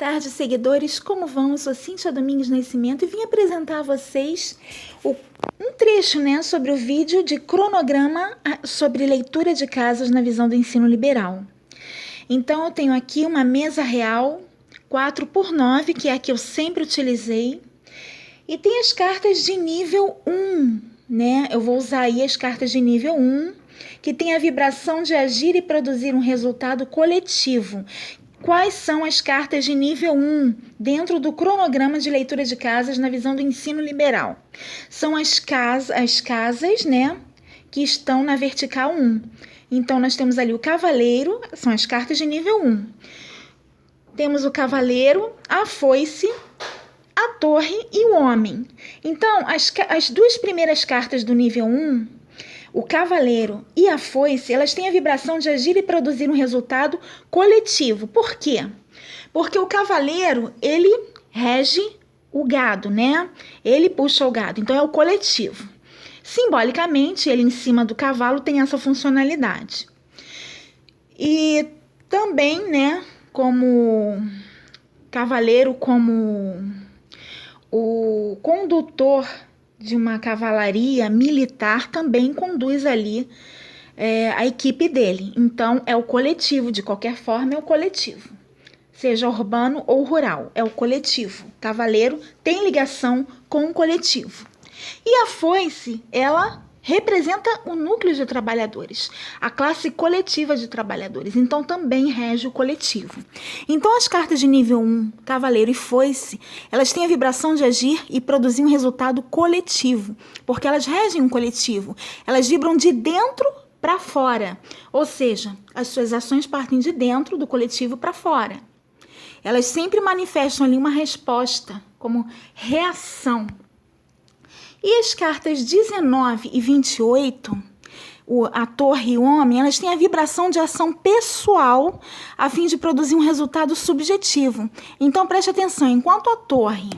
tarde, seguidores. Como vão? Eu sou Cíntia Domingues Nascimento e vim apresentar a vocês um trecho, sobre o vídeo de cronograma sobre leitura de casas na visão do ensino liberal. Então, eu tenho aqui uma mesa real 4x9, que é a que eu sempre utilizei, e tem as cartas de nível 1, Eu vou usar aí as cartas de nível 1, que tem a vibração de agir e produzir um resultado coletivo. Quais são as cartas de nível 1 dentro do cronograma de leitura de casas na visão do ensino liberal? São as casas, que estão na vertical 1. Então, nós temos ali o cavaleiro, são as cartas de nível 1. Temos o cavaleiro, a foice, a torre e o homem. Então, as duas primeiras cartas do nível 1, o cavaleiro e a foice, elas têm a vibração de agir e produzir um resultado coletivo. Por quê? Porque o cavaleiro, ele rege o gado, Ele puxa o gado, então é o coletivo. Simbolicamente, ele em cima do cavalo tem essa funcionalidade. E também, como cavaleiro, como o condutor de uma cavalaria militar, também conduz ali a equipe dele. Então, é o coletivo, de qualquer forma, é o coletivo. Seja urbano ou rural, é o coletivo. Cavaleiro tem ligação com o coletivo. E a foice, ela representa o núcleo de trabalhadores, a classe coletiva de trabalhadores, então também rege o coletivo. Então as cartas de nível 1, cavaleiro e foice, elas têm a vibração de agir e produzir um resultado coletivo, porque elas regem um coletivo, elas vibram de dentro para fora, ou seja, as suas ações partem de dentro do coletivo para fora. Elas sempre manifestam ali uma resposta, como reação. E as cartas 19 e 28, a torre e o homem, elas têm a vibração de ação pessoal a fim de produzir um resultado subjetivo. Então, preste atenção, enquanto a torre,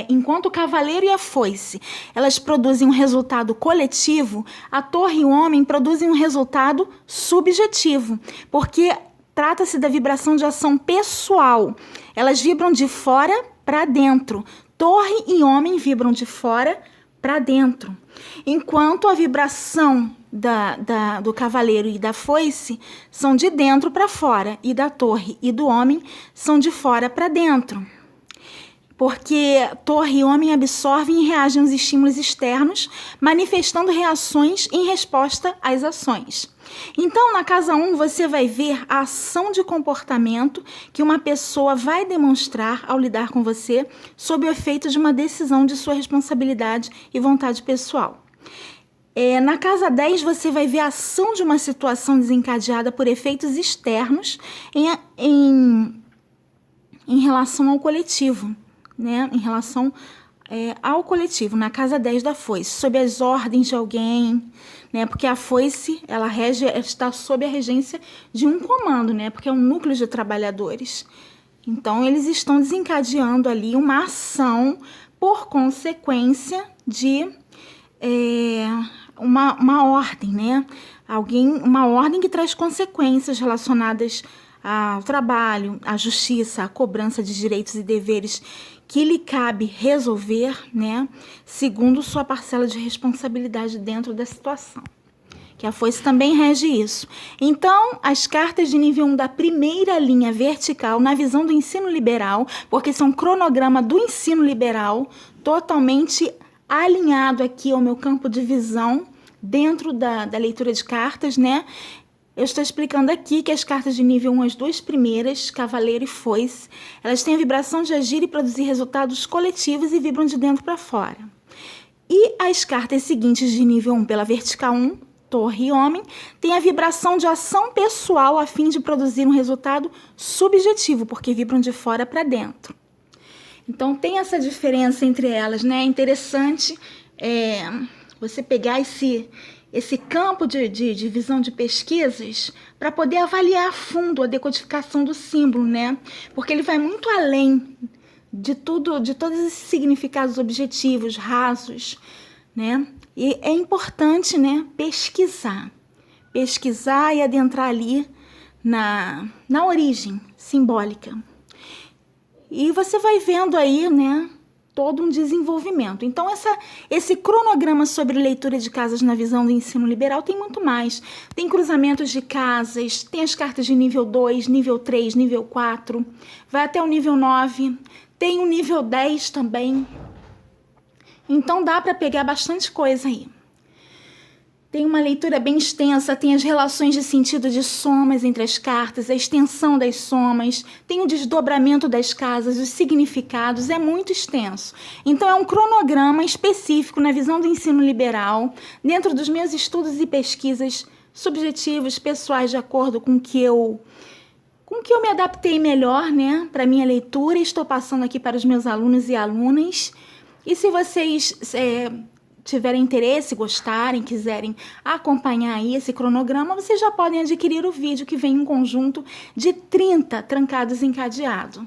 enquanto o cavaleiro e a foice, elas produzem um resultado coletivo, a torre e o homem produzem um resultado subjetivo, porque trata-se da vibração de ação pessoal. Elas vibram de fora para dentro. Torre e homem vibram de fora para dentro, enquanto a vibração do cavaleiro e da foice são de dentro para fora, e da torre e do homem são de fora para dentro. Porque torre e homem absorvem e reagem aos estímulos externos, manifestando reações em resposta às ações. Então, na casa 1, você vai ver a ação de comportamento que uma pessoa vai demonstrar ao lidar com você sob o efeito de uma decisão de sua responsabilidade e vontade pessoal. Na casa 10, você vai ver a ação de uma situação desencadeada por efeitos externos em relação ao coletivo, em relação ao coletivo, na casa 10 da foice, sob as ordens de alguém, porque a foice, ela está sob a regência de um comando, porque é um núcleo de trabalhadores. Então, eles estão desencadeando ali uma ação por consequência de uma ordem, uma ordem que traz consequências relacionadas ao trabalho, à justiça, à cobrança de direitos e deveres que lhe cabe resolver, segundo sua parcela de responsabilidade dentro da situação. Que a foice também rege isso. Então, as cartas de nível 1 da primeira linha vertical, na visão do ensino liberal, porque são cronograma do ensino liberal, totalmente alinhado aqui ao meu campo de visão, dentro da leitura de cartas, Eu estou explicando aqui que as cartas de nível 1, as duas primeiras, cavaleiro e foice, elas têm a vibração de agir e produzir resultados coletivos e vibram de dentro para fora. E as cartas seguintes de nível 1 pela vertical 1, torre e homem, têm a vibração de ação pessoal a fim de produzir um resultado subjetivo, porque vibram de fora para dentro. Então, tem essa diferença entre elas, É interessante você pegar esse campo de visão de pesquisas para poder avaliar a fundo a decodificação do símbolo, Porque ele vai muito além de todos esses significados objetivos, rasos, E é importante, pesquisar e adentrar ali na origem simbólica. E você vai vendo aí, né, todo um desenvolvimento. Então, esse cronograma sobre leitura de casas na visão do ensino liberal tem muito mais. Tem cruzamentos de casas, tem as cartas de nível 2, nível 3, nível 4, vai até o nível 9, tem o nível 10 também. Então, dá para pegar bastante coisa aí. Tem uma leitura bem extensa, tem as relações de sentido de somas entre as cartas, a extensão das somas, tem o desdobramento das casas, os significados, é muito extenso. Então, é um cronograma específico na visão do ensino liberal, dentro dos meus estudos e pesquisas subjetivos, pessoais, de acordo com que eu me adaptei melhor, né, para a minha leitura, e estou passando aqui para os meus alunos e alunas. E se vocês tiverem interesse, gostarem, quiserem acompanhar aí esse cronograma, vocês já podem adquirir o vídeo que vem em um conjunto de 30 trancados encadeados.